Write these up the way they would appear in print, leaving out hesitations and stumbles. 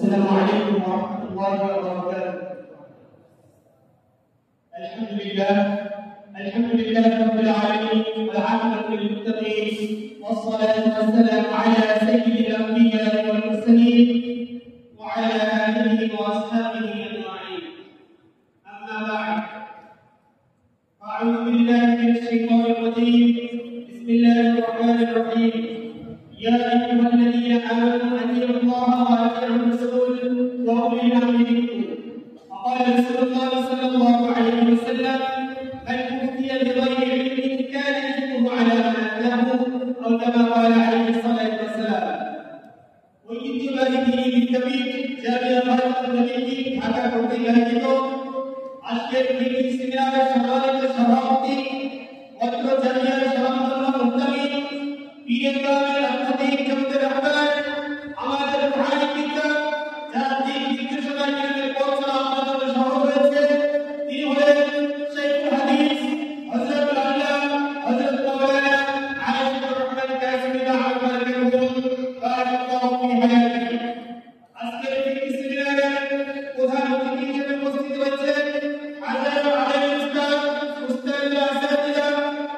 السلام عليكم ورحمة الله وبركاته. الحمد لله رب العالمين والعاقبة للمتقين، والصلاة والسلام على سيد الأنبياء والمرسلين وعلى آله وأصحابه أجمعين. أما بعد، أعوذ بالله من الشيطان الرجيم. بسم الله الرحمن الرحيم. يا أيها الذين آمنوا أطيعوا الله وأطيعوا الرسول وأولي الأمر منكم. وقال رسول الله صلى الله عليه وسلم: من أوتي بغير علم كان إثمه على من أتاه، أو كما قال عليه الصلاة والسلام. ঐতিহ্যবাহী দিনী বিদ্যাপীঠ জামিয়া ভারত নবী ঢাকা কর্তৃক আয়োজিত আজকের দিনী সেমিনারের সম্মানিত সভাপতি অত্র জামিয়ার সমাজকল্যাণ উদ্যমী পীরগামের আধ্যাত্মিক জগতের রহমান আমাদের ভাই পিতা যার দিন নির্দেশনা কেন্দ্রের পৌঁছা আমাদের সহ হয়েছে, তিনি হলেন শাইখুল হাদিস হযরত আল্লাহ হযরত মাওলানা আশিকুর রহমান কাসিমি রাহমাতুল্লাহ বারাকাল্লাহু ফি হায়াতিহি। আজকের এই সেমিনারে প্রধান অতিথি হিসেবে উপস্থিত রয়েছেন হাজারো আলেম উস্তাদ আসাতিজা,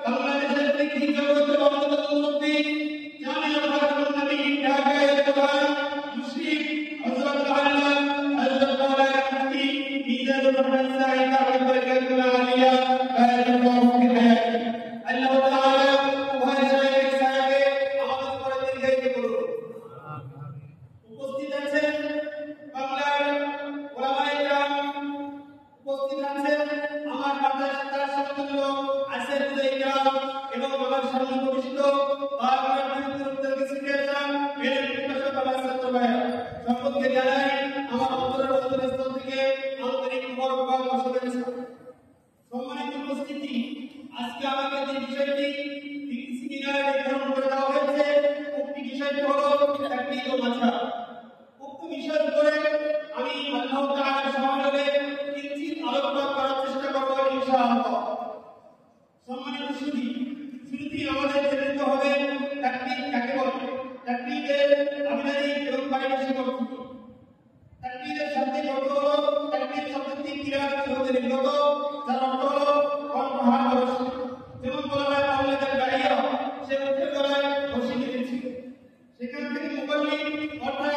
বাংলাদেশের ফিকহি জগতের অন্যতম মুফতি জামিয়া ভারত নবী ঢাকার প্রধান মুশরিক হযরত আল্লাহ হযরত মাওলানা মুফতি মিজানুর রহমান সাঈদ রাহমাতুল্লাহ আলাইহি বারাকাল্লাহু ফি হায়াতিহি। আল্লাহ তাআলা উভয় শায়েখ সাহেবকে আমাদের উপর দীর্ঘায়িত করুন। উপস্থিত আছেন বাংলার ওলামায়ে কেরাম, উপস্থিত আছেন আমার মাদ্রাসার সমতুল্য আসেদুল কেরাম এবং আমার সম্মানিত বাংলার বিভিন্ন উত্তরকে শিক্ষাদান মেরে প্রশাসক আমার ছাত্র ভাইরা, সকলকে জানাই আমার অন্তরের অন্তরস্থল থেকে আন্তরিক মোবারকবাদ ও শুভেচ্ছা। সম্মানিত উপস্থিতি, আজকে আমাকে যে বিষয়টি সেমিনারে নির্ধারণ করে দেওয়া হয়েছে, উক্তি বিষয়টি হলো তাকলিদ ও মাযহাব। উক্ত বিষয়ের উপরে আমি আল্লাহ তাআলার সহযোগে কিঞ্চিত আলোকপাত করার চেষ্টা করব ইনশাআল্লাহ। সম্মানিত শুরুতেই আমাদের জানতে হবে তাকলিদ কাকে বলে, তাকলিদের আবিধানিক এবং পারিভাষিক অর্থ কি। তাকলিদের শাব্দিক অর্থ হলো তাকলিদ শব্দটি কিরাত হতে নির্গত, যার অর্থ হলো কণ্ঠহার রশি। যেমন বলা হয় আল্লাহর গাড়িয়া, সে উঠে গলায় রশি বেঁধেছিল। সেখান থেকে মুকাল্লিদ অর্থাৎ